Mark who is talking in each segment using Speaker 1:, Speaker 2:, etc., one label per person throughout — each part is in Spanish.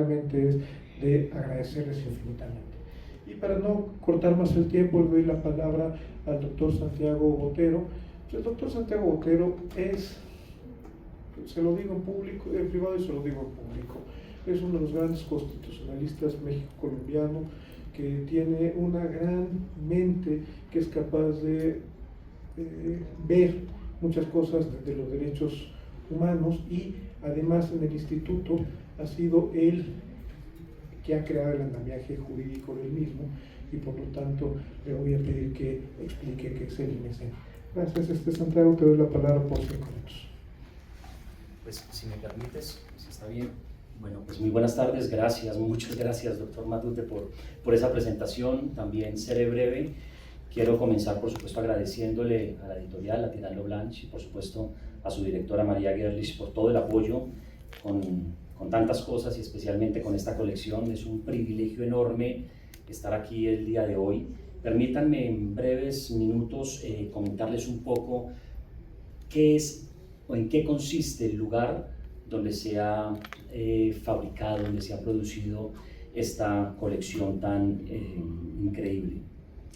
Speaker 1: realmente es de agradecerles infinitamente. Y para no cortar más el tiempo, le doy la palabra al doctor Santiago Botero. El doctor Santiago Botero es, se lo digo en público, en privado y se lo digo en público, es uno de los grandes constitucionalistas México-colombiano que tiene una gran mente, que es capaz de ver muchas cosas de los derechos humanos, y además en el instituto ha sido él que ha creado el andamiaje jurídico del mismo, y por lo tanto le voy a pedir que explique qué es el IMECEN. Gracias, Santiago, te doy la palabra por 5 minutos.
Speaker 2: Pues si me permites, si está bien. Bueno, pues muy buenas tardes, gracias, muchas gracias, doctor Matute, por esa presentación. También seré breve. Quiero comenzar, por supuesto, agradeciéndole a la editorial, a Tirando Blanche, y por supuesto a su directora María Gerlich por todo el apoyo con tantas cosas, y especialmente con esta colección. Es un privilegio enorme estar aquí el día de hoy. Permítanme en breves minutos comentarles un poco qué es o en qué consiste el lugar donde se ha fabricado, donde se ha producido esta colección tan increíble.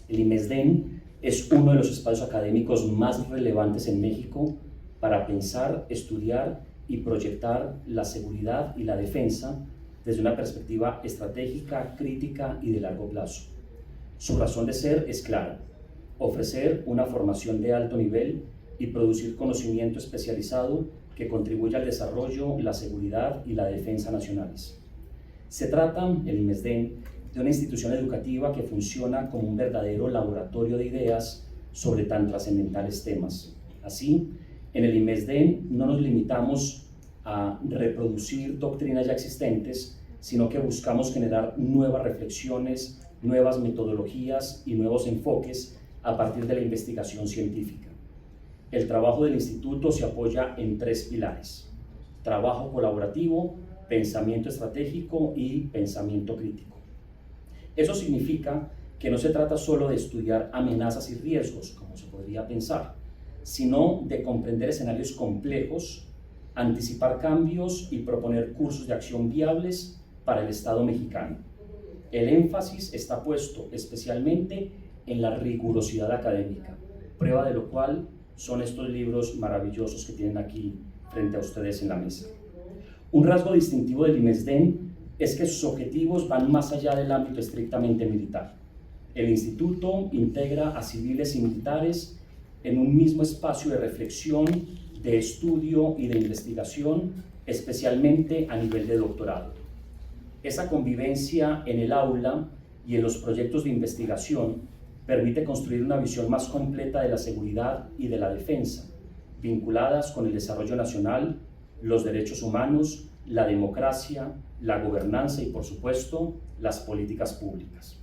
Speaker 2: El IMESDEN es uno de los espacios académicos más relevantes en México para pensar, estudiar y proyectar la seguridad y la defensa desde una perspectiva estratégica, crítica y de largo plazo. Su razón de ser es clara: ofrecer una formación de alto nivel y producir conocimiento especializado que contribuya al desarrollo, la seguridad y la defensa nacionales. Se trata, el IMESDEN, de una institución educativa que funciona como un verdadero laboratorio de ideas sobre tan trascendentales temas. Así, en el IMESDEN no nos limitamos a reproducir doctrinas ya existentes, sino que buscamos generar nuevas reflexiones, nuevas metodologías y nuevos enfoques a partir de la investigación científica. El trabajo del instituto se apoya en 3 pilares: trabajo colaborativo, pensamiento estratégico y pensamiento crítico. Eso significa que no se trata solo de estudiar amenazas y riesgos, como se podría pensar, sino de comprender escenarios complejos, anticipar cambios y proponer cursos de acción viables para el Estado mexicano. El énfasis está puesto especialmente en la rigurosidad académica, prueba de lo cual son estos libros maravillosos que tienen aquí frente a ustedes en la mesa. Un rasgo distintivo del IMESDEN es que sus objetivos van más allá del ámbito estrictamente militar. El instituto integra a civiles y militares en un mismo espacio de reflexión, de estudio y de investigación, especialmente a nivel de doctorado. Esa convivencia en el aula y en los proyectos de investigación permite construir una visión más completa de la seguridad y de la defensa, vinculadas con el desarrollo nacional, los derechos humanos, la democracia, la gobernanza y, por supuesto, las políticas públicas.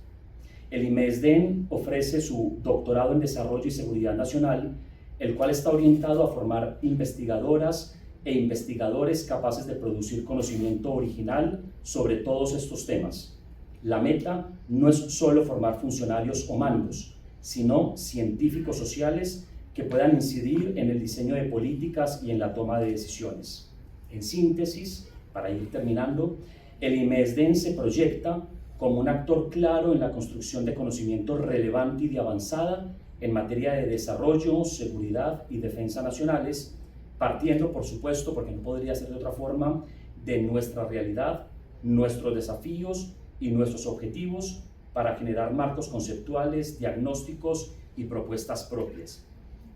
Speaker 2: El IMESDEN ofrece su doctorado en Desarrollo y Seguridad Nacional, el cual está orientado a formar investigadoras e investigadores capaces de producir conocimiento original sobre todos estos temas. La meta no es solo formar funcionarios o mandos, sino científicos sociales que puedan incidir en el diseño de políticas y en la toma de decisiones. En síntesis, para ir terminando, el IMESDEN se proyecta como un actor claro en la construcción de conocimiento relevante y de avanzada en materia de desarrollo, seguridad y defensa nacionales, partiendo, por supuesto, porque no podría ser de otra forma, de nuestra realidad, nuestros desafíos y nuestros objetivos para generar marcos conceptuales, diagnósticos y propuestas propias.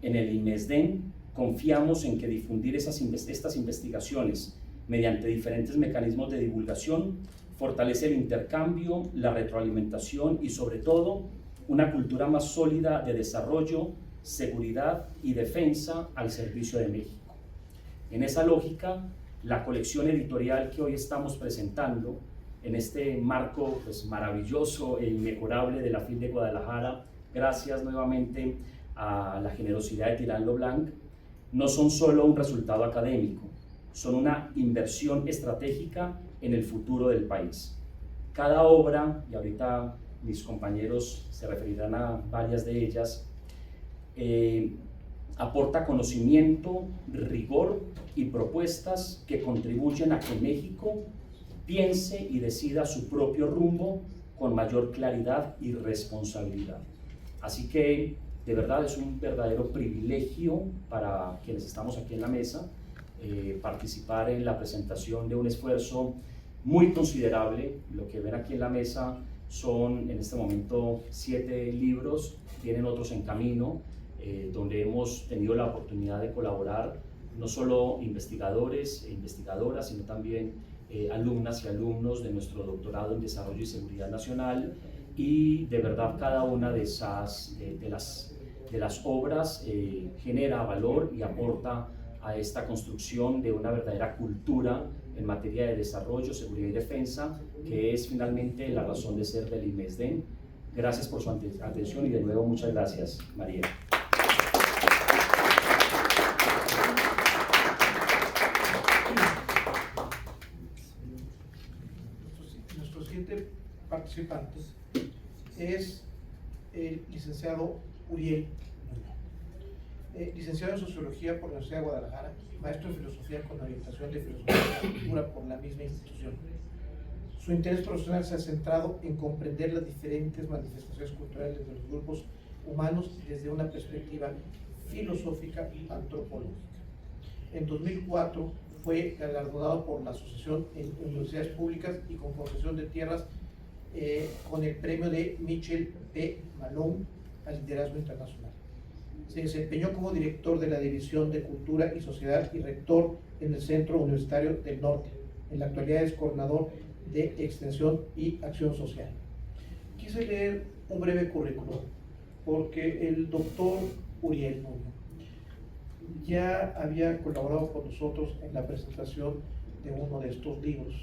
Speaker 2: En el IMESDEN confiamos en que difundir estas investigaciones mediante diferentes mecanismos de divulgación fortalece el intercambio, la retroalimentación y, sobre todo, una cultura más sólida de desarrollo, seguridad y defensa al servicio de México. En esa lógica, la colección editorial que hoy estamos presentando, en este marco maravilloso e inmejorable de la FIL de Guadalajara, gracias nuevamente a la generosidad de Tirando Blanc, no son solo un resultado académico, son una inversión estratégica en el futuro del país. Cada obra, y ahorita mis compañeros se referirán a varias de ellas, aporta conocimiento, rigor y propuestas que contribuyen a que México piense y decida su propio rumbo con mayor claridad y responsabilidad. Así que de verdad es un verdadero privilegio para quienes estamos aquí en la mesa participar en la presentación de un esfuerzo muy considerable. Lo que ven aquí en la mesa son en este momento 7 libros, tienen otros en camino, donde hemos tenido la oportunidad de colaborar no solo investigadores e investigadoras, sino también alumnas y alumnos de nuestro doctorado en Desarrollo y Seguridad Nacional, y de verdad cada una de las obras genera valor y aporta a esta construcción de una verdadera cultura en materia de desarrollo, seguridad y defensa, que es finalmente la razón de ser del IMESDEN. Gracias por su atención y de nuevo muchas gracias, María.
Speaker 1: Nuestro siguiente participante es el licenciado Uriel Nuño, licenciado en Sociología por la Universidad de Guadalajara, maestro en Filosofía con orientación de Filosofía y Cultura por la misma institución. Su interés profesional se ha centrado en comprender las diferentes manifestaciones culturales de los grupos humanos desde una perspectiva filosófica antropológica. En 2004 fue galardonado por la Asociación en Universidades Públicas y con Concesión de Tierras con el premio de Michel P. Malone al liderazgo internacional. Se desempeñó como director de la División de Cultura y Sociedad y rector en el Centro Universitario del Norte. En la actualidad es coordinador de Extensión y Acción Social. Quise leer un breve currículum porque el doctor Uriel Nuño ya había colaborado con nosotros en la presentación de uno de estos libros,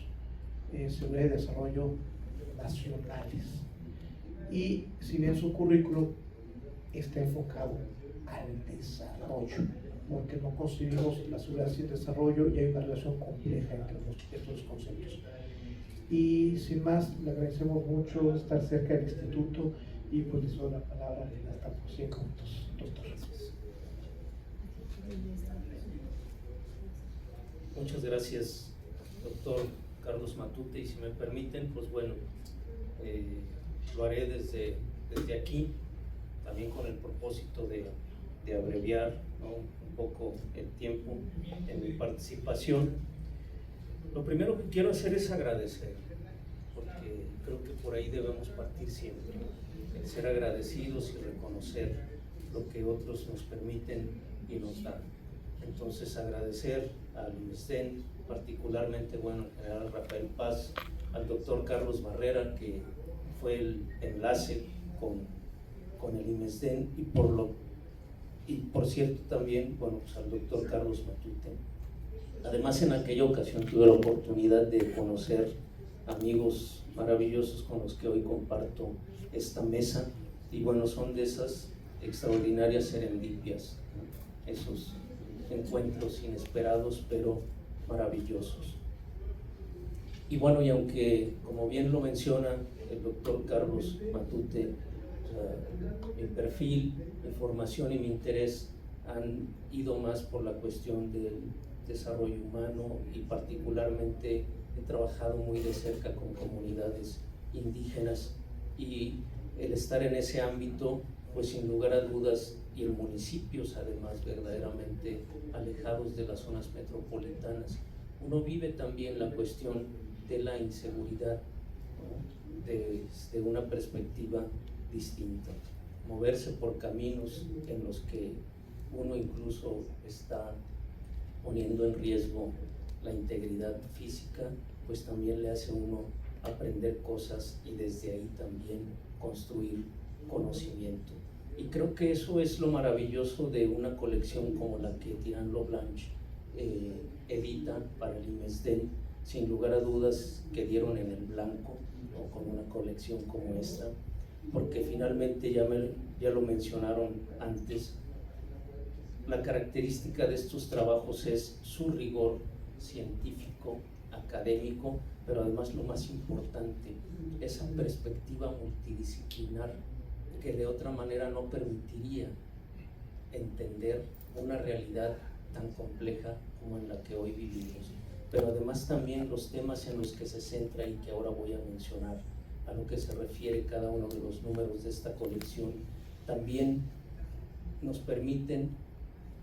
Speaker 1: Seguridad y Desarrollo Nacionales. Y si bien su currículum está enfocado al desarrollo, porque no concebimos la seguridad sin desarrollo y hay una relación compleja entre estos conceptos. Y sin más, le agradecemos mucho estar cerca del instituto y pues les doy la palabra hasta por 5 minutos, doctor.
Speaker 3: Muchas gracias, doctor Carlos Matute, y si me permiten, pues bueno, lo haré desde aquí, también con el propósito de abreviar, ¿no?, un poco el tiempo en mi participación. Lo primero que quiero hacer es agradecer, porque creo que por ahí debemos partir siempre, el ser agradecidos y reconocer lo que otros nos permiten y nos dan. Entonces agradecer al IMESDEN, particularmente, bueno, al general Rafael Paz, al doctor Carlos Barrera, que fue el enlace con el IMESDEN, y por cierto también, bueno, pues al doctor Carlos Matute. Además, en aquella ocasión tuve la oportunidad de conocer amigos maravillosos con los que hoy comparto esta mesa, y bueno, son de esas extraordinarias serendipias, ¿no?, esos encuentros inesperados pero maravillosos. Y bueno, y aunque, como bien lo menciona el doctor Carlos Matute, mi perfil, mi formación y mi interés han ido más por la cuestión del desarrollo humano, y particularmente he trabajado muy de cerca con comunidades indígenas, y el estar en ese ámbito, pues sin lugar a dudas, y en municipios además verdaderamente alejados de las zonas metropolitanas, uno vive también la cuestión de la inseguridad, ¿no?, desde una perspectiva distinta. Moverse por caminos en los que uno incluso está poniendo en riesgo la integridad física, pues también le hace a uno aprender cosas y desde ahí también construir conocimiento. Y creo que eso es lo maravilloso de una colección como la que Tirant lo Blanche edita para el IMESDEN. Sin lugar a dudas que dieron en el blanco, ¿no?, con una colección como esta, porque finalmente ya lo mencionaron antes, la característica de estos trabajos es su rigor científico, académico, pero además lo más importante, esa perspectiva multidisciplinar que de otra manera no permitiría entender una realidad tan compleja como en la que hoy vivimos. pero además también los temas en los que se centra y que ahora voy a mencionar, a lo que se refiere cada uno de los números de esta colección, también nos permiten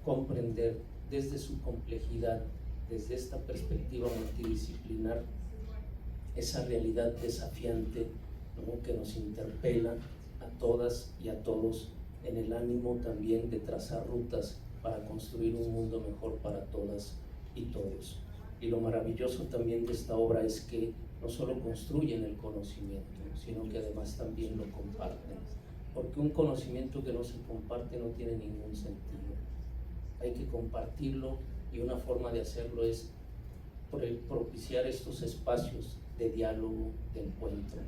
Speaker 3: comprender desde su complejidad, desde esta perspectiva multidisciplinar, esa realidad desafiante, ¿no?, que nos interpela a todas y a todos, en el ánimo también de trazar rutas para construir un mundo mejor para todas y todos. Y lo maravilloso también de esta obra es que no solo construyen el conocimiento, sino que además también lo comparten, porque un conocimiento que no se comparte no tiene ningún sentido. Hay que compartirlo, y una forma de hacerlo es propiciar estos espacios de diálogo, de encuentro.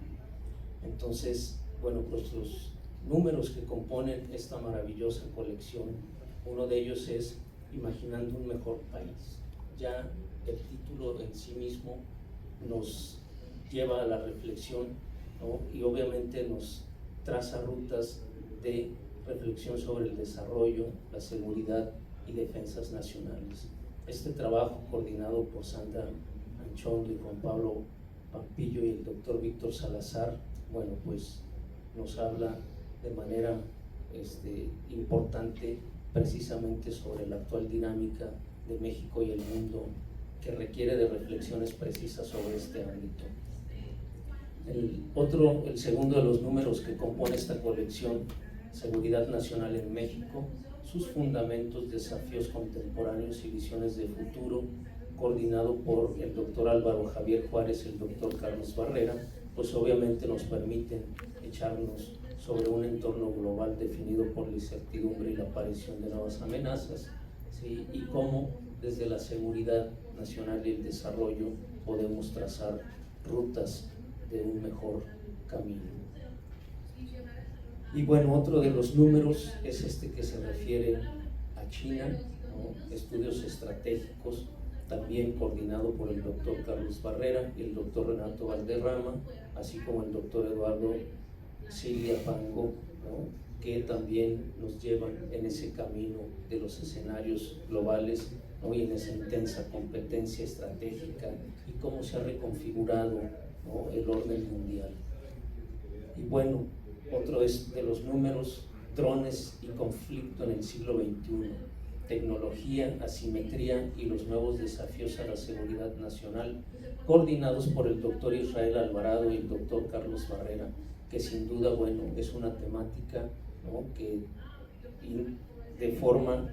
Speaker 3: Entonces, bueno, pues los números que componen esta maravillosa colección, uno de ellos es Imaginando un mejor país. Ya el título en sí mismo nos lleva a la reflexión, ¿no?, y obviamente nos traza rutas de reflexión sobre el desarrollo, la seguridad y defensas nacionales. Este trabajo, coordinado por Sandra Anchondo y Juan Pablo Pampillo y el doctor Víctor Salazar, bueno, pues nos habla de manera importante precisamente sobre la actual dinámica de México y el mundo, que requiere de reflexiones precisas sobre este ámbito. El segundo de los números que compone esta colección, Seguridad Nacional en México, sus fundamentos, desafíos contemporáneos y visiones de futuro, coordinado por el doctor Álvaro Javier Juárez y el doctor Carlos Barrera, pues obviamente nos permiten echarnos sobre un entorno global definido por la incertidumbre y la aparición de nuevas amenazas, ¿sí?, y cómo desde la seguridad nacional y el desarrollo podemos trazar rutas de un mejor camino. Y bueno, otro de los números es este que se refiere a China, ¿no?, estudios estratégicos, también coordinado por el doctor Carlos Barrera y el doctor Renato Valderrama, así como el doctor Eduardo Cilia Pango, ¿no?, que también nos llevan en ese camino de los escenarios globales, ¿no?, y en esa intensa competencia estratégica y cómo se ha reconfigurado, ¿no?, el orden mundial. Y bueno, otro de los números, drones y conflicto en el siglo XXI, tecnología, asimetría y los nuevos desafíos a la seguridad nacional, coordinados por el doctor Israel Alvarado y el doctor Carlos Barrera, que sin duda, bueno, es una temática, ¿no?, que de forma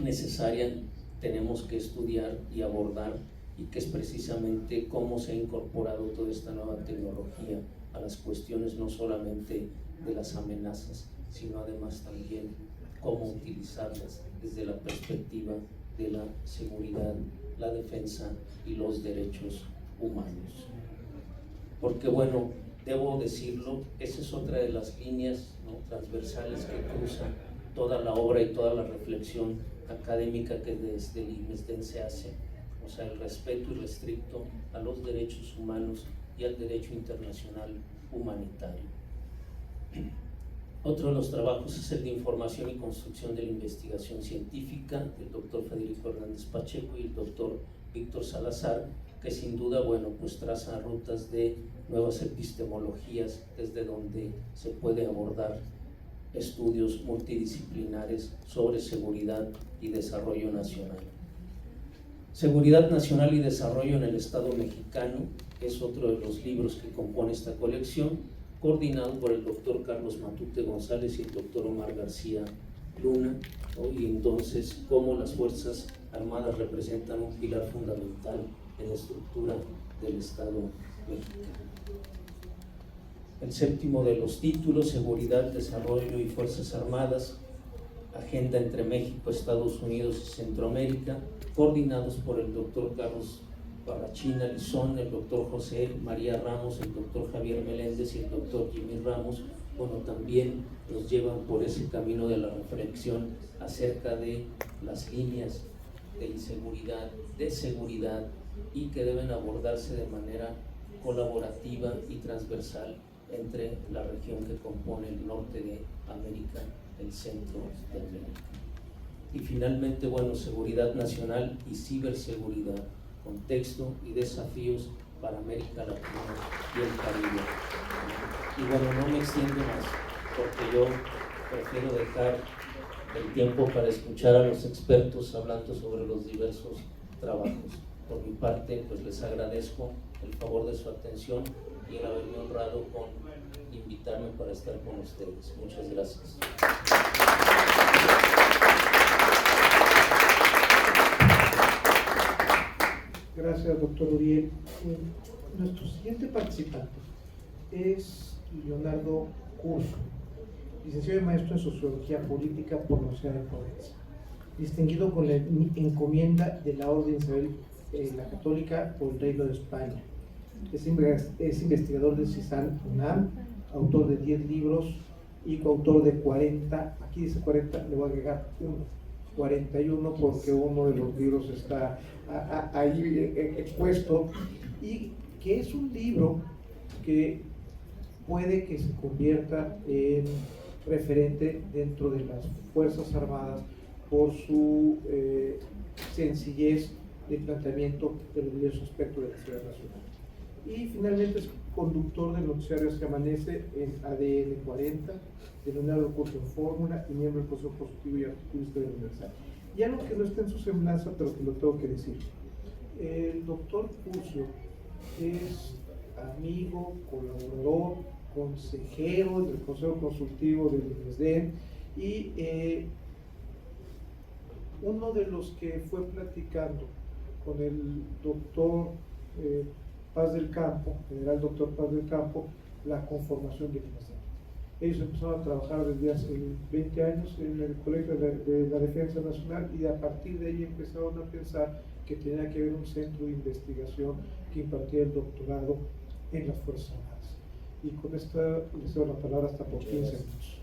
Speaker 3: necesaria tenemos que estudiar y abordar, y que es precisamente cómo se ha incorporado toda esta nueva tecnología a las cuestiones no solamente de las amenazas, sino además también cómo utilizarlas desde la perspectiva de la seguridad, la defensa y los derechos humanos. Porque bueno, debo decirlo, esa es otra de las líneas, ¿no?, transversales que cruza toda la obra y toda la reflexión académica que desde el INESDEN se hace, o sea, el respeto irrestricto a los derechos humanos y al derecho internacional humanitario. Otro de los trabajos es el de información y construcción de la investigación científica del doctor Federico Hernández Pacheco y el doctor Víctor Salazar, que sin duda, bueno, pues traza rutas de nuevas epistemologías desde donde se puede abordar estudios multidisciplinares sobre seguridad y desarrollo nacional. Seguridad Nacional y Desarrollo en el Estado Mexicano es otro de los libros que compone esta colección, coordinado por el doctor Carlos Matute González y el doctor Omar García Luna, ¿no?, y entonces cómo las Fuerzas Armadas representan un pilar fundamental en la estructura del Estado mexicano. El séptimo de los títulos, Seguridad, Desarrollo y Fuerzas Armadas, Agenda entre México, Estados Unidos y Centroamérica, coordinados por el doctor Carlos Barrachina Lizón, el doctor José María Ramos, el doctor Javier Meléndez y el doctor Jimmy Ramos. Bueno, también nos llevan por ese camino de la reflexión acerca de las líneas de inseguridad, de seguridad, y que deben abordarse de manera colaborativa y transversal entre la región que compone el norte de América, el centro de América. Y finalmente, bueno, seguridad nacional y ciberseguridad, contexto y desafíos para América Latina y el Caribe. Y bueno, no me extiendo más, porque yo prefiero dejar el tiempo para escuchar a los expertos hablando sobre los diversos trabajos. Por mi parte, pues les agradezco el favor de su atención y el haberme honrado con invitarme para estar con ustedes. Muchas gracias.
Speaker 1: Gracias, doctor Uriel. Nuestro siguiente participante es Leonardo Curso, licenciado y maestro en Sociología Política por la Universidad de Provenza, distinguido con la encomienda de la Orden Isabel la Católica por el Reino de España. Es investigador del CISAN UNAM, autor de 10 libros y coautor de 40, aquí dice 40, le voy a agregar 41 porque uno de los libros está ahí expuesto, y que es un libro que puede que se convierta en referente dentro de las Fuerzas Armadas por su sencillez de planteamiento de los diversos aspectos de la seguridad nacional. Y finalmente es conductor del noticiario que amanece en ADN 40, denominado Curso en Fórmula, y miembro del Consejo Consultivo y articulista del Universal. Y algo que no está en su semblanza, pero que lo tengo que decir. El doctor Curcio es amigo, colaborador, consejero del Consejo Consultivo del INESDEN, y uno de los que fue platicando con el doctor Paz del Campo, general doctor Paz del Campo, la conformación del INESDEN. Ellos empezaron a trabajar desde hace 20 años en el Colegio de la Defensa Nacional, y a partir de ahí empezaron a pensar que tenía que haber un centro de investigación que impartía el doctorado en las Fuerzas Armadas. Y con esta les doy la palabra hasta por 15 minutos.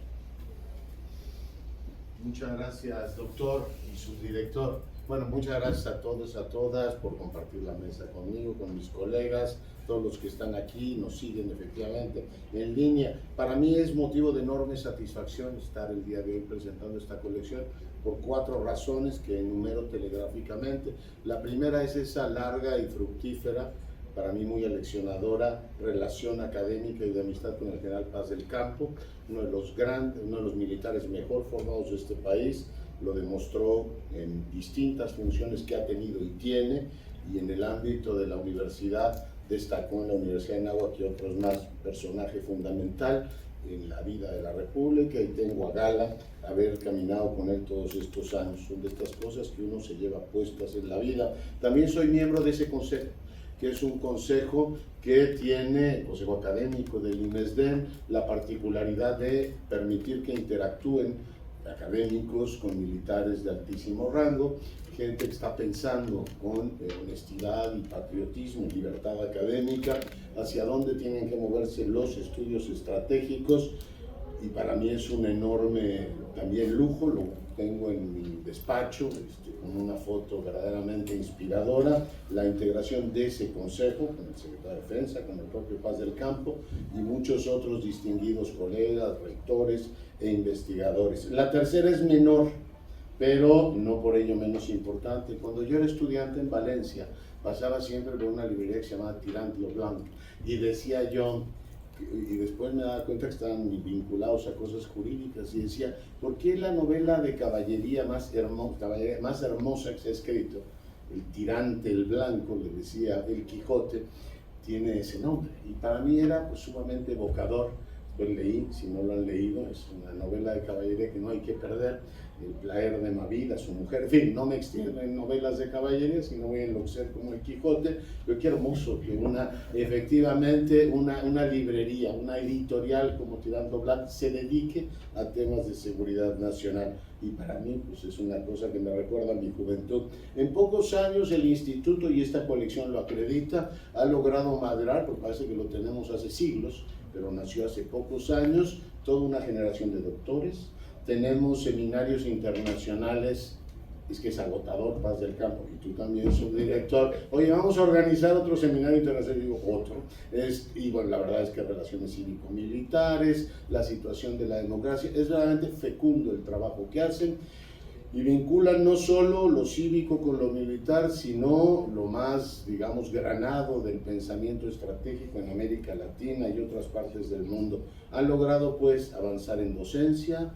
Speaker 4: Muchas gracias, doctor y subdirector. Bueno, muchas gracias a todos, a todas por compartir la mesa conmigo, con mis colegas, todos los que están aquí, nos siguen efectivamente en línea. Para mí es motivo de enorme satisfacción estar el día de hoy presentando esta colección por 4 razones que enumero telegráficamente. La primera es esa larga y fructífera, para mí muy aleccionadora, relación académica y de amistad con el general Paz del Campo, uno de los militares mejor formados de este país. Lo demostró en distintas funciones que ha tenido y tiene, y en el ámbito de la universidad destacó en la Universidad de Anáhuac y otros más, personaje fundamental en la vida de la República, y tengo a gala haber caminado con él todos estos años. Son de estas cosas que uno se lleva puestas en la vida. También soy miembro de ese consejo, que es un consejo que tiene, el Consejo Académico del INESDEN, la particularidad de permitir que interactúen académicos con militares de altísimo rango, gente que está pensando con honestidad y patriotismo, libertad académica, hacia dónde tienen que moverse los estudios estratégicos. Y para mí es un enorme también lujo, lo tengo en mi despacho, con una foto verdaderamente inspiradora, la integración de ese consejo con el secretario de Defensa, con el propio Paz del Campo y muchos otros distinguidos colegas, rectores e investigadores. La tercera es menor, pero no por ello menos importante. Cuando yo era estudiante en Valencia, pasaba siempre por una librería que se llamaba Tirant Lo Blanc, y decía yo, y después me daba cuenta que estaban vinculados a cosas jurídicas, y decía, ¿por qué la novela de caballería más hermosa que se ha escrito, el tirante, el blanco, le decía el Quijote, tiene ese nombre? Y para mí era pues sumamente evocador. Pues leí, si no lo han leído, es una novela de caballería que no hay que perder, el placer de Mavida, su mujer, en fin, no me extiendo en novelas de caballería, sino voy a enloquecer como el Quijote, pero qué hermoso que efectivamente una librería, una editorial como Tirando Black se dedique a temas de seguridad nacional, y para mí pues es una cosa que me recuerda a mi juventud. En pocos años el instituto, y esta colección lo acredita, ha logrado madurar, porque parece que lo tenemos hace siglos, pero nació hace pocos años, toda una generación de doctores. Tenemos seminarios internacionales, es que es agotador, Paz del Campo, y tú también, subdirector. Oye, vamos a organizar otro seminario internacional, digo, otro. Y bueno, la verdad es que relaciones cívico-militares, la situación de la democracia, es realmente fecundo el trabajo que hacen. y vinculan no solo lo cívico con lo militar, sino lo más, digamos, granado del pensamiento estratégico en América Latina y otras partes del mundo. Han logrado, pues, avanzar en docencia,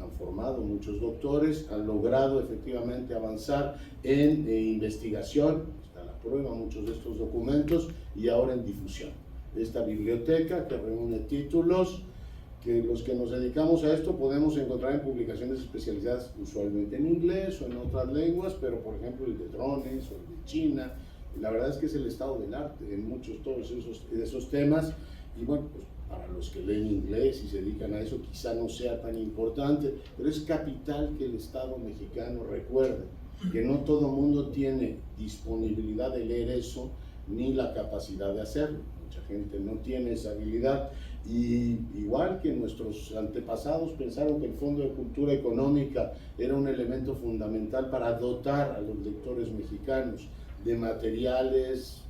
Speaker 4: han formado muchos doctores, han logrado efectivamente avanzar en investigación, está la prueba, muchos de estos documentos, y ahora en difusión. Esta biblioteca que reúne títulos que los que nos dedicamos a esto podemos encontrar en publicaciones especializadas usualmente en inglés o en otras lenguas, pero por ejemplo el de drones o el de China, la verdad es que es el estado del arte en muchos, todos esos temas, y bueno, pues para los que leen inglés y se dedican a eso quizá no sea tan importante, pero es capital que el Estado mexicano recuerde que no todo mundo tiene disponibilidad de leer eso ni la capacidad de hacerlo. Mucha gente no tiene esa habilidad, y igual que nuestros antepasados pensaron que el Fondo de Cultura Económica era un elemento fundamental para dotar a los lectores mexicanos de materiales,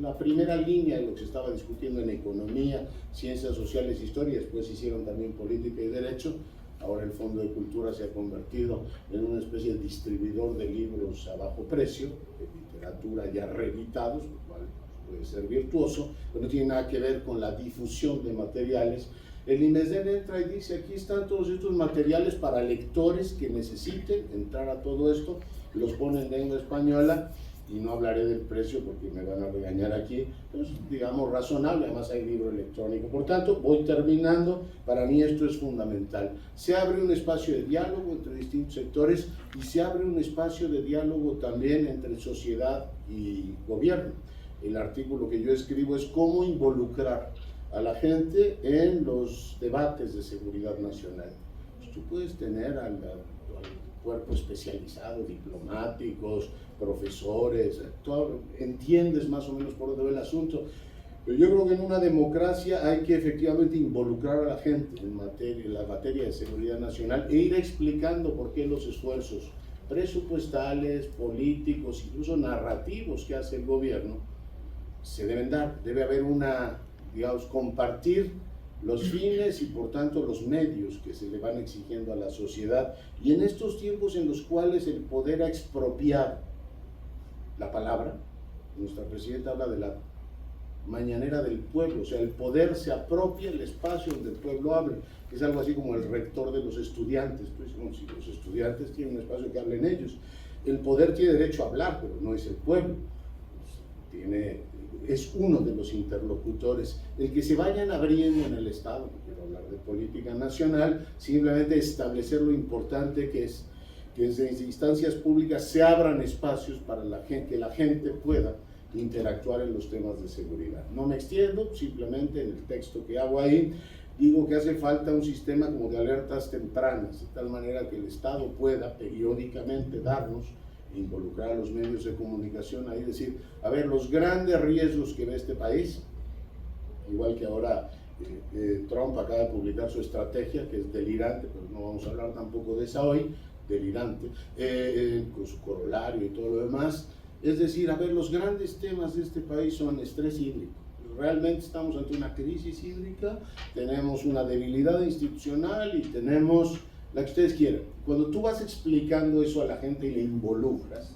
Speaker 4: la primera línea de lo que se estaba discutiendo en economía, ciencias sociales, historia, después hicieron también política y derecho. Ahora el Fondo de Cultura se ha convertido en una especie de distribuidor de libros a bajo precio, de literatura ya reeditados, lo cual puede ser virtuoso, pero no tiene nada que ver con la difusión de materiales. El INMESDEN entra y dice, aquí están todos estos materiales para lectores que necesiten entrar a todo esto, los pone en lengua española, y no hablaré del precio porque me van a regañar aquí, pues digamos razonable, además hay libro electrónico. Por tanto, voy terminando, para mí esto es fundamental. Se abre un espacio de diálogo entre distintos sectores y se abre un espacio de diálogo también entre sociedad y gobierno. El artículo que yo escribo es cómo involucrar a la gente en los debates de seguridad nacional. Pues tú puedes tener al cuerpo especializado, diplomáticos, profesores, entiendes más o menos por dónde va el asunto, pero yo creo que en una democracia hay que efectivamente involucrar a la gente en la materia de seguridad nacional e ir explicando por qué los esfuerzos presupuestales, políticos, incluso narrativos que hace el gobierno se deben dar. Debe haber digamos, compartir los fines y por tanto los medios que se le van exigiendo a la sociedad, y en estos tiempos en los cuales el poder ha expropiado la palabra, nuestra presidenta habla de la mañanera del pueblo, o sea, el poder se apropia el espacio donde el pueblo habla, que es algo así como el rector de los estudiantes. Pues, bueno, si los estudiantes tienen un espacio que hablen ellos, el poder tiene derecho a hablar, pero no es el pueblo, es uno de los interlocutores. El que se vayan abriendo en el Estado, no quiero hablar de política nacional, simplemente establecer lo importante que es que desde instancias públicas se abran espacios para que la gente pueda interactuar en los temas de seguridad. No me extiendo, simplemente en el texto que hago ahí digo que hace falta un sistema como de alertas tempranas, de tal manera que el Estado pueda periódicamente darnos, involucrar a los medios de comunicación ahí, decir, a ver, los grandes riesgos que ve este país, igual que ahora Trump acaba de publicar su estrategia, que es delirante, pero no vamos a hablar tampoco de esa hoy, delirante, con su corolario y todo lo demás. Es decir, a ver, los grandes temas de este país son estrés hídrico. Realmente estamos ante una crisis hídrica, tenemos una debilidad institucional y tenemos la que ustedes quieran. Cuando tú vas explicando eso a la gente y le involucras,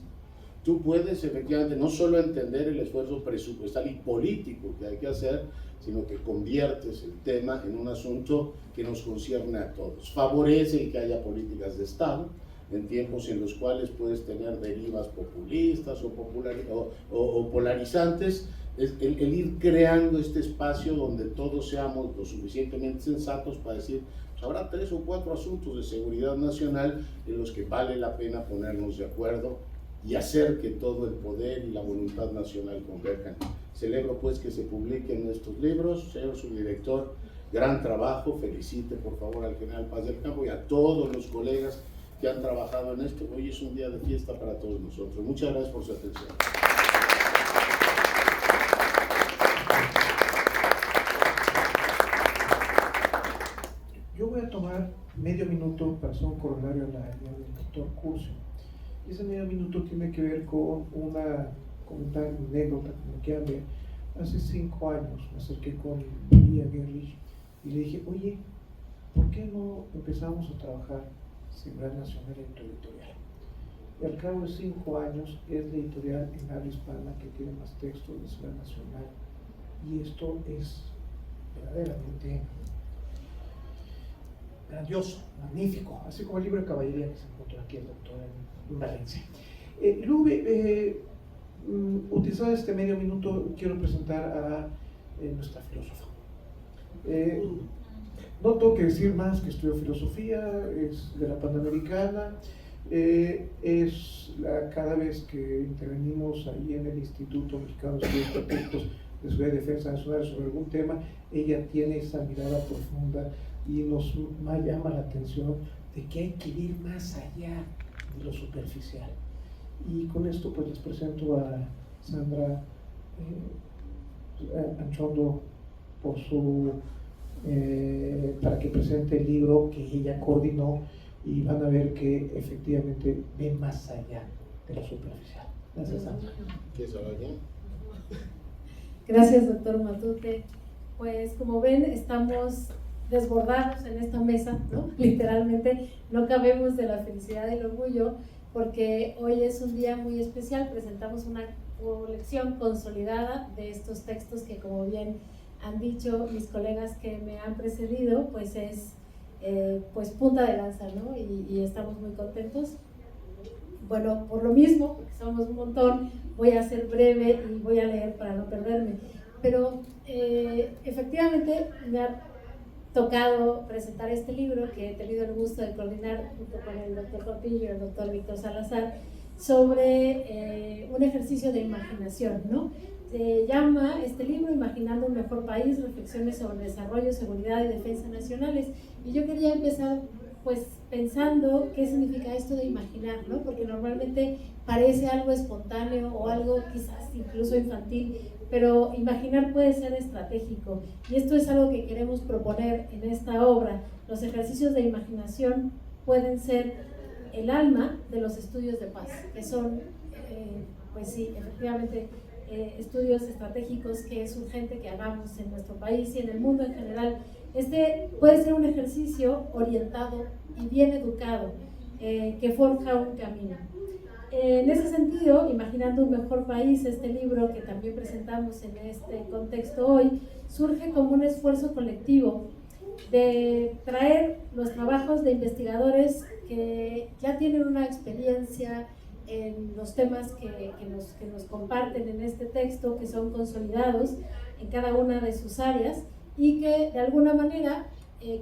Speaker 4: tú puedes efectivamente no solo entender el esfuerzo presupuestal y político que hay que hacer, sino que conviertes el tema en un asunto que nos concierne a todos. Favorece el que haya políticas de Estado en tiempos en los cuales puedes tener derivas populistas o polarizantes. El ir creando este espacio donde todos seamos lo suficientemente sensatos para decir, pues habrá 3 o 4 asuntos de seguridad nacional en los que vale la pena ponernos de acuerdo y hacer que todo el poder y la voluntad nacional converjan. Celebro pues que se publiquen estos libros. Señor subdirector, gran trabajo, felicite por favor al general Paz del Campo y a todos los colegas que han trabajado en esto. Hoy es un día de fiesta para todos nosotros. Muchas gracias por su atención.
Speaker 1: Yo voy a tomar medio minuto para hacer un corolario a la idea del doctor Curcio. Y ese medio minuto tiene que ver con una anécdota como que hablé. Hace 5 años me acerqué con María Gerlich y le dije, oye, ¿por qué no empezamos a trabajar seguridad nacional y territorial? y al cabo de 5 años es la editorial en habla hispana que tiene más textos de esfera nacional. Y esto es verdaderamente grandioso, magnífico, así como el libro de caballería que se encontró aquí el doctor en Valencia. Utilizado este medio minuto, quiero presentar a nuestra filósofa. No tengo que decir más que estudió filosofía, es de la Panamericana, cada vez que intervenimos ahí en el Instituto Mexicano de Estudios Estratégicos de Seguridad y Defensa Nacional sobre algún tema, ella tiene esa mirada profunda y nos llama la atención de que hay que ir más allá de lo superficial. Y con esto pues les presento a Sandra Anchondo por para que presente el libro que ella coordinó, y van a ver que efectivamente ve más allá de lo superficial. Gracias, Sandra.
Speaker 4: ¿Quieres hablar bien?
Speaker 5: Gracias, doctor Matute. Pues como ven, estamos desbordados en esta mesa, ¿no? Literalmente no cabemos de la felicidad y el orgullo, porque hoy es un día muy especial. Presentamos una colección consolidada de estos textos que, como bien han dicho mis colegas que me han precedido, pues es pues punta de lanza, ¿no? Y estamos muy contentos. Bueno, por lo mismo, porque somos un montón, voy a ser breve y voy a leer para no perderme. Pero efectivamente me ha tocado presentar este libro que he tenido el gusto de coordinar junto con el doctor Corpillo y el doctor Víctor Salazar, sobre un ejercicio de imaginación, ¿no? Se llama este libro Imaginando un mejor país, reflexiones sobre desarrollo, seguridad y defensa nacionales. Y yo quería empezar pues pensando qué significa esto de imaginar, ¿no? Porque normalmente parece algo espontáneo o algo quizás incluso infantil, pero imaginar puede ser estratégico, y esto es algo que queremos proponer en esta obra. Los ejercicios de imaginación pueden ser el alma de los estudios de paz, que son, pues sí, efectivamente, estudios estratégicos que es urgente que hagamos en nuestro país y en el mundo en general. Este puede ser un ejercicio orientado y bien educado, que forja un camino. En ese sentido, Imaginando un mejor país, este libro que también presentamos en este contexto hoy, surge como un esfuerzo colectivo de traer los trabajos de investigadores que ya tienen una experiencia en los temas que nos comparten en este texto, que son consolidados en cada una de sus áreas y que de alguna manera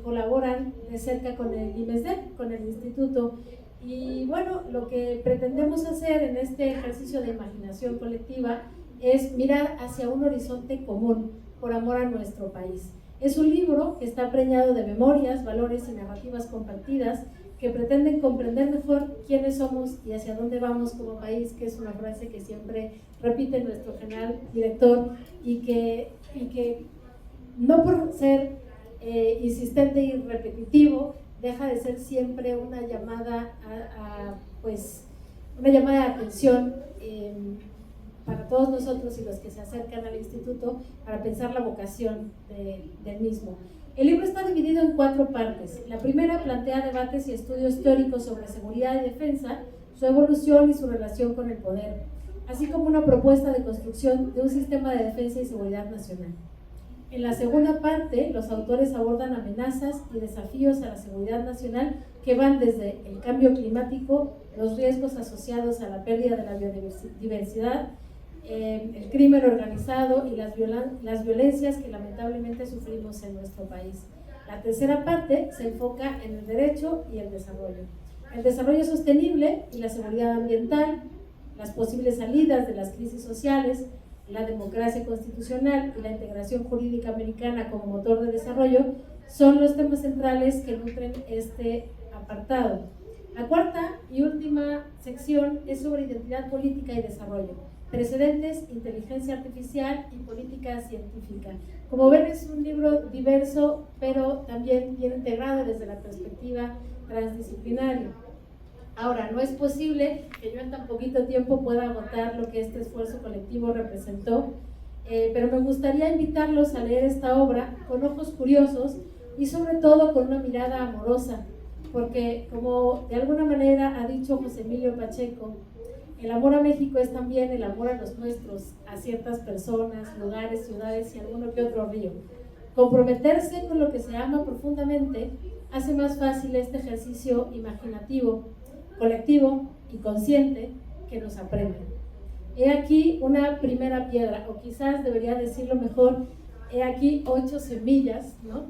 Speaker 5: colaboran de cerca con el IMESDEC, con el instituto. Y bueno, lo que pretendemos hacer en este ejercicio de imaginación colectiva es mirar hacia un horizonte común por amor a nuestro país. Es un libro que está preñado de memorias, valores y narrativas compartidas que pretenden comprender mejor quiénes somos y hacia dónde vamos como país, que es una frase que siempre repite nuestro general director y que no por ser insistente y repetitivo, deja de ser siempre una llamada una llamada de atención para todos nosotros y los que se acercan al instituto para pensar la vocación del mismo. El libro está dividido en 4 partes. La primera plantea debates y estudios teóricos sobre seguridad y defensa, su evolución y su relación con el poder, así como una propuesta de construcción de un sistema de defensa y seguridad nacional. En la segunda parte, los autores abordan amenazas y desafíos a la seguridad nacional que van desde el cambio climático, los riesgos asociados a la pérdida de la biodiversidad, el crimen organizado y las violencias que lamentablemente sufrimos en nuestro país. La tercera parte se enfoca en el derecho y el desarrollo sostenible y la seguridad ambiental, las posibles salidas de las crisis sociales, la democracia constitucional y la integración jurídica americana como motor de desarrollo son los temas centrales que nutren este apartado. La cuarta y última sección es sobre identidad política y desarrollo, precedentes, inteligencia artificial y política científica. Como ven, es un libro diverso, pero también bien integrado desde la perspectiva transdisciplinaria. Ahora, no es posible que yo en tan poquito tiempo pueda agotar lo que este esfuerzo colectivo representó, pero me gustaría invitarlos a leer esta obra con ojos curiosos y sobre todo con una mirada amorosa, porque como de alguna manera ha dicho José Emilio Pacheco, el amor a México es también el amor a los nuestros, a ciertas personas, lugares, ciudades y alguno que otro río. Comprometerse con lo que se ama profundamente hace más fácil este ejercicio imaginativo, colectivo y consciente que nos apremia. He aquí una primera piedra, o quizás debería decirlo mejor, he aquí 8 semillas, ¿no?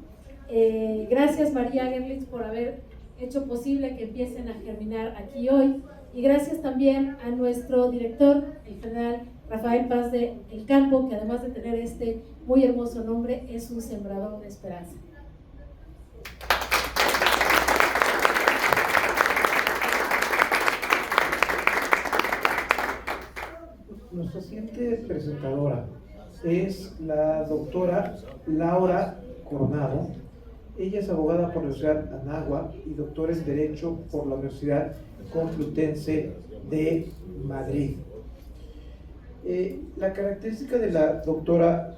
Speaker 5: Gracias María Gerlitz por haber hecho posible que empiecen a germinar aquí hoy, y gracias también a nuestro director, el general Rafael Paz de El Campo, que además de tener este muy hermoso nombre, es un sembrador de esperanza.
Speaker 1: Nuestra siguiente presentadora es la doctora Laura Coronado. Ella es abogada por la Universidad Anáhuac y doctora en Derecho por la Universidad Complutense de Madrid. La característica de la doctora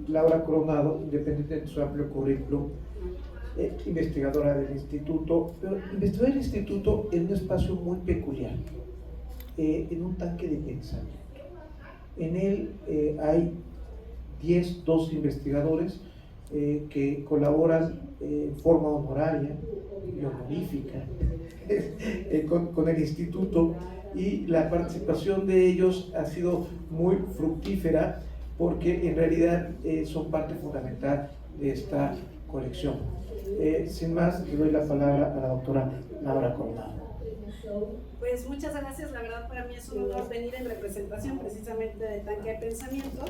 Speaker 1: Laura Coronado, independiente de su amplio currículum, investigadora del instituto, pero investigadora del instituto en un espacio muy peculiar, en un tanque de pensamiento. En él hay 12 investigadores que colaboran en forma honoraria y honorífica con el instituto, y la participación de ellos ha sido muy fructífera porque en realidad son parte fundamental de esta colección. Sin más, le doy la palabra a la doctora Laura Coronado.
Speaker 6: Pues muchas gracias, la verdad para mí es un honor venir en representación precisamente del tanque de pensamiento.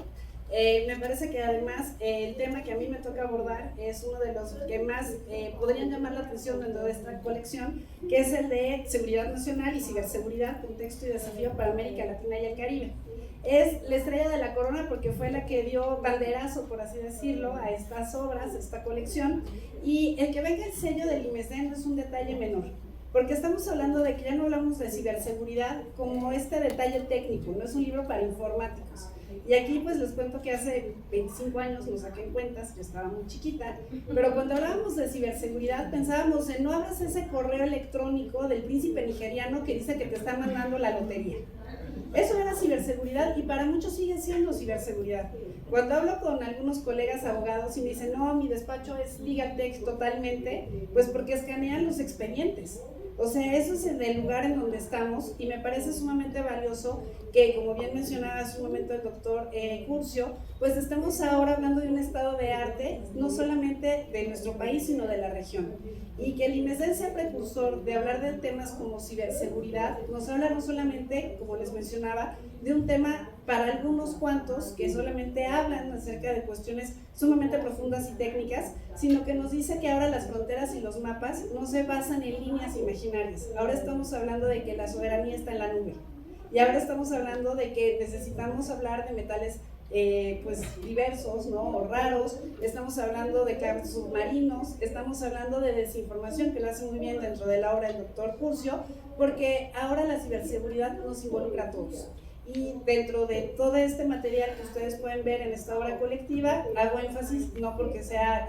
Speaker 6: Me parece que además el tema que a mí me toca abordar es uno de los que más podrían llamar la atención dentro de esta colección, que es el de seguridad nacional y ciberseguridad, contexto y desafío para América Latina y el Caribe. Es la estrella de la corona porque fue la que dio banderazo, por así decirlo, a estas obras, a esta colección, y el que venga el sello del IMESDEN no es un detalle menor, porque estamos hablando de que ya no hablamos de ciberseguridad como este detalle técnico, no es un libro para informáticos. Y aquí pues les cuento que hace 25 años lo saqué en cuentas, yo estaba muy chiquita, pero cuando hablábamos de ciberseguridad pensábamos en no abras ese correo electrónico del príncipe nigeriano que dice que te está mandando la lotería. Eso era ciberseguridad y para muchos sigue siendo ciberseguridad. Cuando hablo con algunos colegas abogados y me dicen, no, mi despacho es legal tech totalmente, pues porque escanean los expedientes. O sea, eso es en el lugar en donde estamos y me parece sumamente valioso que, como bien mencionaba hace un momento el doctor Curcio, pues estamos ahora hablando de un estado de arte, no solamente de nuestro país, sino de la región. Y que el IMESDEN sea precursor de hablar de temas como ciberseguridad, nos habla no solamente, como les mencionaba, de un tema para algunos cuantos que solamente hablan acerca de cuestiones sumamente profundas y técnicas, sino que nos dice que ahora las fronteras y los mapas no se basan en líneas imaginarias. Ahora estamos hablando de que la soberanía está en la nube. Y ahora estamos hablando de que necesitamos hablar de metales pues diversos, ¿no? O raros, estamos hablando de carros submarinos, estamos hablando de desinformación, que lo hace muy bien dentro de la obra del doctor Curcio, porque ahora la ciberseguridad nos involucra a todos. Y dentro de todo este material que ustedes pueden ver en esta obra colectiva, hago énfasis, no porque sea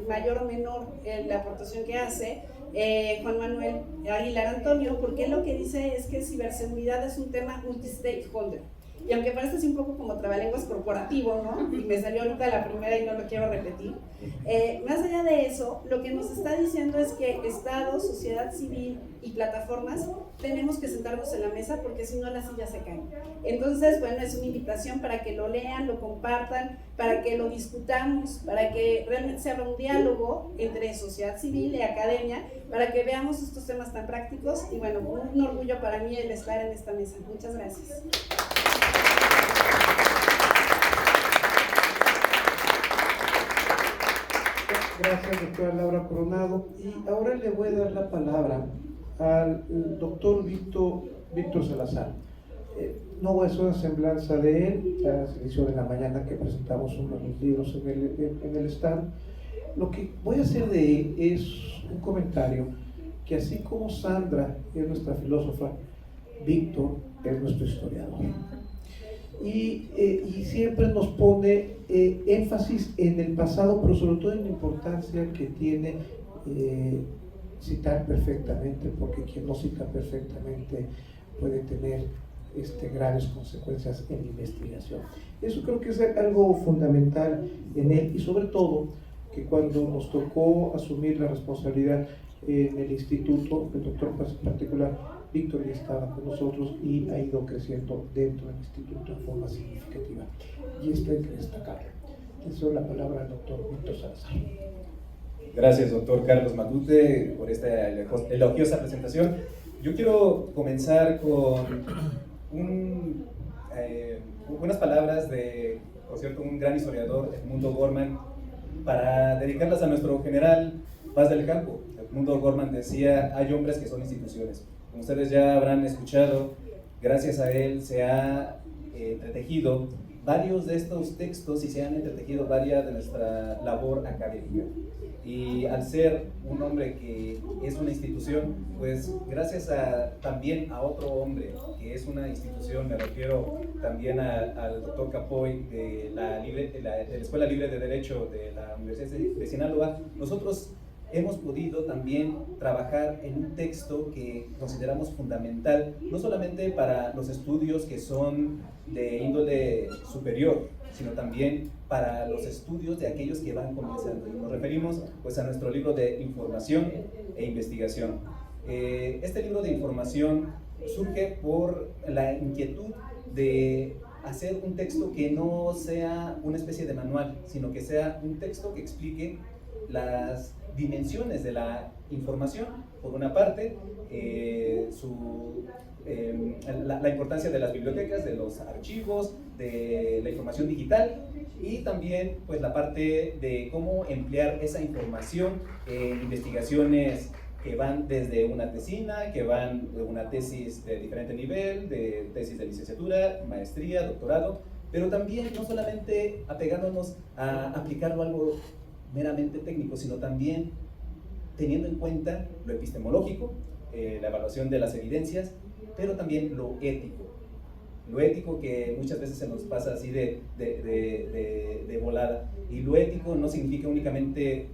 Speaker 6: mayor o menor la aportación que hace Juan Manuel Aguilar Antonio, porque lo que dice es que ciberseguridad es un tema multi-stakeholder. Y aunque parece así un poco como trabalenguas corporativo, ¿no? Y me salió ahorita la primera y no lo quiero repetir. Más allá de eso, lo que nos está diciendo es que Estado, sociedad civil y plataformas tenemos que sentarnos en la mesa porque si no las sillas se caen. Entonces, bueno, es una invitación para que lo lean, lo compartan, para que lo discutamos, para que realmente se abra un diálogo entre sociedad civil y academia, para que veamos estos temas tan prácticos. Y bueno, un orgullo para mí el estar en esta mesa. Muchas gracias.
Speaker 1: Gracias, doctora Laura Coronado. Y ahora le voy a dar la palabra al doctor Víctor Salazar. No voy a hacer una semblanza de él, ya se hizo en la mañana que presentamos unos libros en el stand. Lo que voy a hacer de él es un comentario que, así como Sandra es nuestra filósofa, Víctor es nuestro historiador. Y siempre nos pone énfasis en el pasado, pero sobre todo en la importancia que tiene citar perfectamente, porque quien no cita perfectamente puede tener graves consecuencias en la investigación. Eso creo que es algo fundamental en él, y sobre todo que cuando nos tocó asumir la responsabilidad en el instituto, el doctor en particular, Víctor, ya estaba con nosotros y ha ido creciendo dentro del instituto de forma significativa. Y esto hay que destacarlo. Le doy la palabra al doctor Víctor Salazar.
Speaker 7: Gracias, doctor Carlos Matute, por esta elogiosa presentación. Yo quiero comenzar con unas palabras de, por cierto, un gran historiador, Edmundo Gorman, para dedicarlas a nuestro general Paz del Campo. Edmundo Gorman decía: hay hombres que son instituciones. Como ustedes ya habrán escuchado, gracias a él se ha entretejido varios de estos textos y se han entretejido varias de nuestra labor académica. Y al ser un hombre que es una institución, pues gracias también a otro hombre que es una institución, me refiero también al doctor Capoy de la Escuela Libre de Derecho de la Universidad de Sinaloa, nosotros hemos podido también trabajar en un texto que consideramos fundamental, no solamente para los estudios que son de índole superior, sino también para los estudios de aquellos que van comenzando. Y nos referimos pues a nuestro libro de información e investigación. Este libro de información surge por la inquietud de hacer un texto que no sea una especie de manual, sino que sea un texto que explique las dimensiones de la información, por una parte, la importancia de las bibliotecas, de los archivos, de la información digital, y también pues la parte de cómo emplear esa información en investigaciones que van desde una tesina, que van de una tesis de diferente nivel, de tesis de licenciatura, maestría, doctorado, pero también no solamente apegándonos a aplicarlo a algo meramente técnico, sino también teniendo en cuenta lo epistemológico, la evaluación de las evidencias, pero también lo ético. Lo ético que muchas veces se nos pasa así de volada. Y lo ético no significa únicamente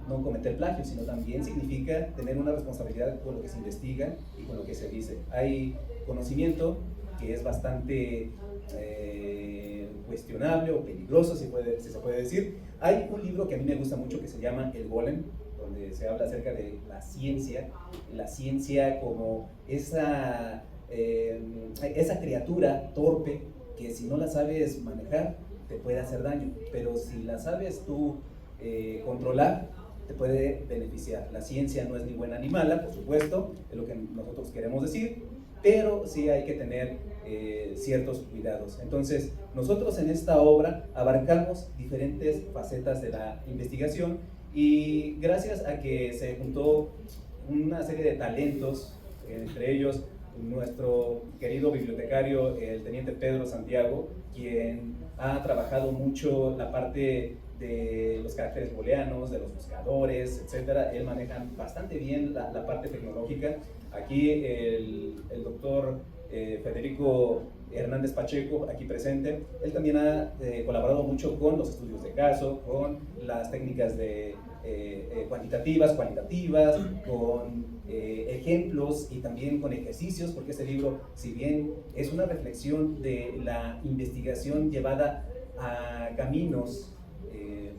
Speaker 7: no cometer plagio, sino también significa tener una responsabilidad con lo que se investiga y con lo que se dice. Hay conocimiento que es bastante cuestionable o peligroso, si se puede decir. Hay un libro que a mí me gusta mucho que se llama El Golem, donde se habla acerca de la ciencia como esa criatura torpe que si no la sabes manejar te puede hacer daño, pero si la sabes tú controlar, te puede beneficiar. La ciencia no es ni buena ni mala, por supuesto, es lo que nosotros queremos decir, pero sí hay que tener ciertos cuidados. Entonces, nosotros en esta obra abarcamos diferentes facetas de la investigación, y gracias a que se juntó una serie de talentos, entre ellos nuestro querido bibliotecario, el teniente Pedro Santiago, quien ha trabajado mucho la parte de los caracteres booleanos, de los buscadores, etcétera. Él maneja bastante bien la parte tecnológica. Aquí el doctor Federico Hernández Pacheco, aquí presente, él también ha colaborado mucho con los estudios de caso, con las técnicas cuantitativas, con ejemplos y también con ejercicios, porque este libro, si bien es una reflexión de la investigación llevada a caminos,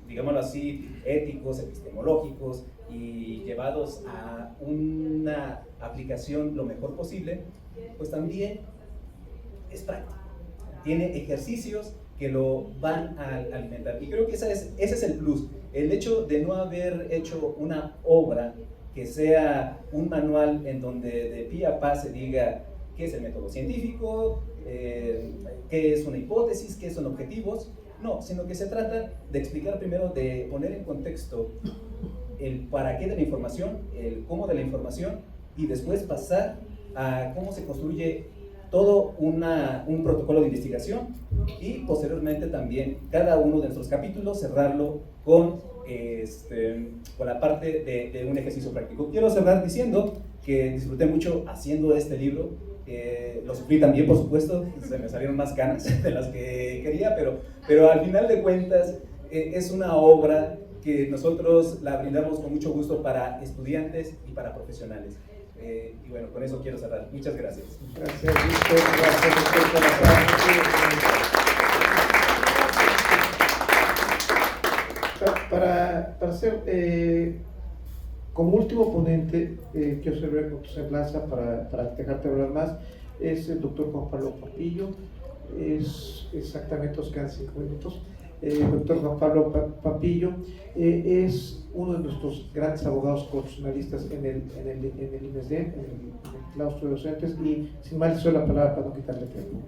Speaker 7: digámoslo así, éticos, epistemológicos, y llevados a una aplicación lo mejor posible, pues también es práctico. Tiene ejercicios que lo van a alimentar. Y creo que ese es el plus. El hecho de no haber hecho una obra que sea un manual en donde de pie a pa se diga qué es el método científico, qué es una hipótesis, qué son objetivos. No, sino que se trata de explicar primero, de poner en contexto el para qué de la información, el cómo de la información, y después pasar a cómo se construye todo un protocolo de investigación, y posteriormente también cada uno de nuestros capítulos cerrarlo con la parte de un ejercicio práctico. Quiero cerrar diciendo que disfruté mucho haciendo este libro. Lo sufrí también, por supuesto, se me salieron más ganas de las que quería, pero al final de cuentas es una obra que nosotros la brindamos con mucho gusto para estudiantes y para profesionales. Y bueno, con eso quiero cerrar. Muchas gracias.
Speaker 1: Gracias, Víctor. Gracias, doctor Salazar. Para hacer, como último ponente, quiero cerrar con tu semblanza para dejarte hablar más, es el doctor Juan Pablo Papillo. Es exactamente, os quedan 5 minutos. Doctor Juan Pablo Papillo es uno de nuestros grandes abogados constitucionalistas en el INESDE, en el claustro de docentes, y sin más les doy la palabra para no quitarle tiempo.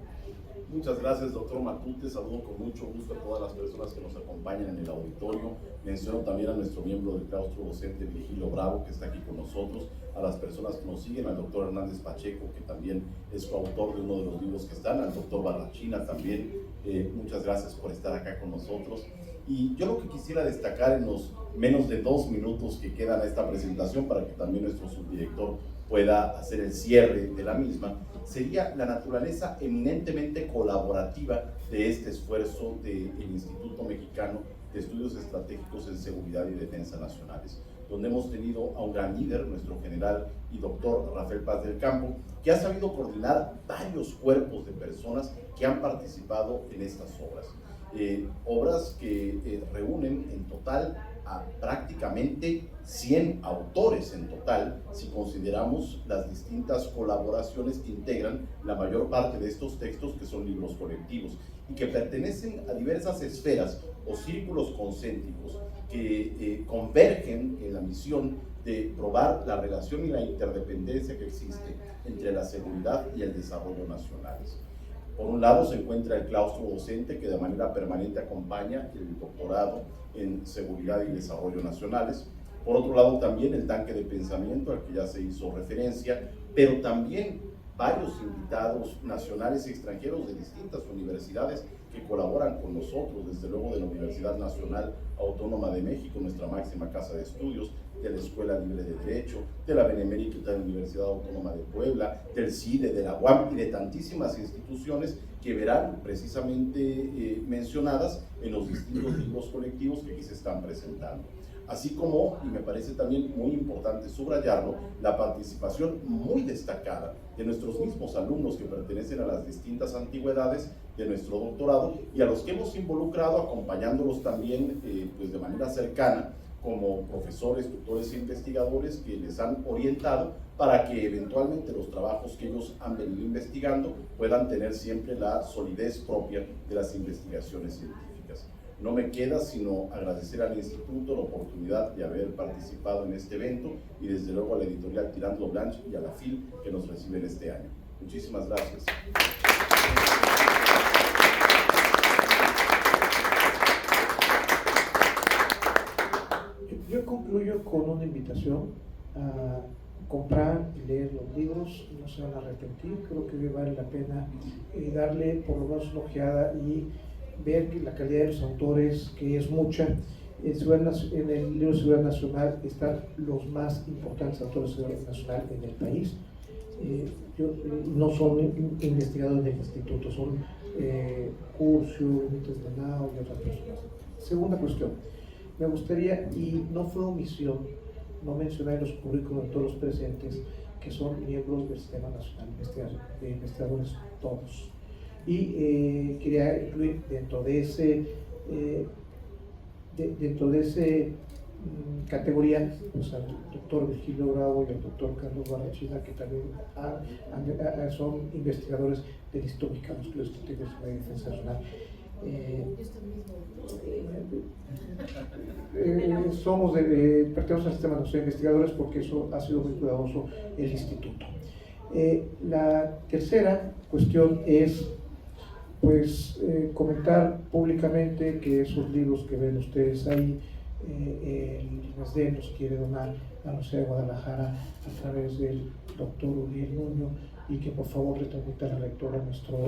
Speaker 8: Muchas gracias, doctor Matute. Saludo con mucho gusto a todas las personas que nos acompañan en el auditorio. Menciono también a nuestro miembro del claustro docente, Virgilio Bravo, que está aquí con nosotros, a las personas que nos siguen, al doctor Hernández Pacheco, que también es coautor de uno de los libros que están, al doctor Barrachina también. Muchas gracias por estar acá con nosotros. Y yo lo que quisiera destacar en los menos de 2 minutos que quedan a esta presentación, para que también nuestro subdirector pueda hacer el cierre de la misma, sería la naturaleza eminentemente colaborativa de este esfuerzo del Instituto Mexicano de Estudios Estratégicos en Seguridad y Defensa Nacionales, donde hemos tenido a un gran líder, nuestro general y doctor Rafael Paz del Campo, que ha sabido coordinar varios cuerpos de personas que han participado en estas obras. Obras que reúnen en total a prácticamente 100 autores en total, si consideramos las distintas colaboraciones que integran la mayor parte de estos textos, que son libros colectivos y que pertenecen a diversas esferas o círculos concéntricos que convergen en la misión de probar la relación y la interdependencia que existe entre la seguridad y el desarrollo nacionales. Por un lado se encuentra el claustro docente, que de manera permanente acompaña el doctorado en Seguridad y Desarrollo Nacionales. Por otro lado también el tanque de pensamiento, al que ya se hizo referencia, pero también varios invitados nacionales y extranjeros de distintas universidades que colaboran con nosotros, desde luego de la Universidad Nacional Autónoma de México, nuestra máxima casa de estudios, de la Escuela Libre de Derecho, de la Benemérita Universidad Autónoma de Puebla, del CIDE, de la UAM y de tantísimas instituciones que verán precisamente mencionadas en los distintos libros colectivos que aquí se están presentando. Así como, y me parece también muy importante subrayarlo, la participación muy destacada de nuestros mismos alumnos que pertenecen a las distintas antigüedades de nuestro doctorado y a los que hemos involucrado acompañándolos también pues de manera cercana como profesores, tutores e investigadores que les han orientado para que eventualmente los trabajos que ellos han venido investigando puedan tener siempre la solidez propia de las investigaciones científicas. No me queda sino agradecer al Instituto la oportunidad de haber participado en este evento y desde luego a la editorial Tirando Blanche y a la FIL que nos reciben este año. Muchísimas gracias.
Speaker 1: Yo concluyo con una invitación a comprar y leer los libros, no se van a arrepentir, creo que vale la pena darle por lo menos una ojeada y ver que la calidad de los autores, que es mucha. En el libro de Seguridad Nacional están los más importantes autores de seguridad nacional en el país. No son investigadores del instituto, son Curcio, Benítez de Nao y otras personas. Segunda cuestión, me gustaría, y no fue omisión, no mencionar en los currículos de todos los presentes que son miembros del Sistema Nacional de Investigadores todos. Y quería incluir dentro de ese categoría pues, al doctor Virgilio Bravo y al doctor Carlos Barrachina, que también son investigadores del Instituto Mexicano de Estudios Estratégicos de Defensa Nacional. Pertenecemos al Sistema Nacional de Investigadores porque eso ha sido muy cuidadoso el instituto. La tercera cuestión es pues comentar públicamente que esos libros que ven ustedes ahí, el INESDE los quiere donar a la Universidad de Guadalajara a través del doctor Uriel Nuño, y que por favor le transmita a la lectora nuestro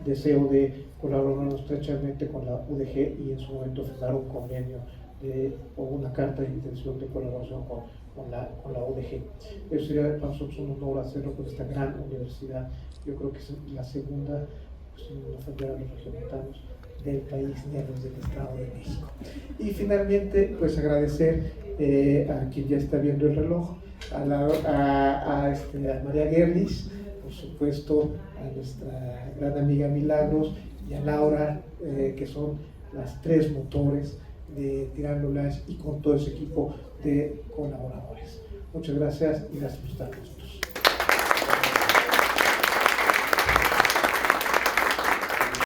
Speaker 1: deseo de colaborar estrechamente con la UDG y en su momento firmar un convenio o una carta de intención de colaboración con la UDG. Eso sería para nosotros un honor hacerlo con esta gran universidad. Yo creo que es la segunda, sin ofender a los regiomontanos, del país negro del Estado de México. Y finalmente, pues agradecer a quien ya está viendo el reloj, a María Gerlis, por supuesto, a nuestra gran amiga Milagros y a Laura, que son las tres motores de Tirando Lash y con todo ese equipo de colaboradores. Muchas gracias y gracias por estar con nosotros.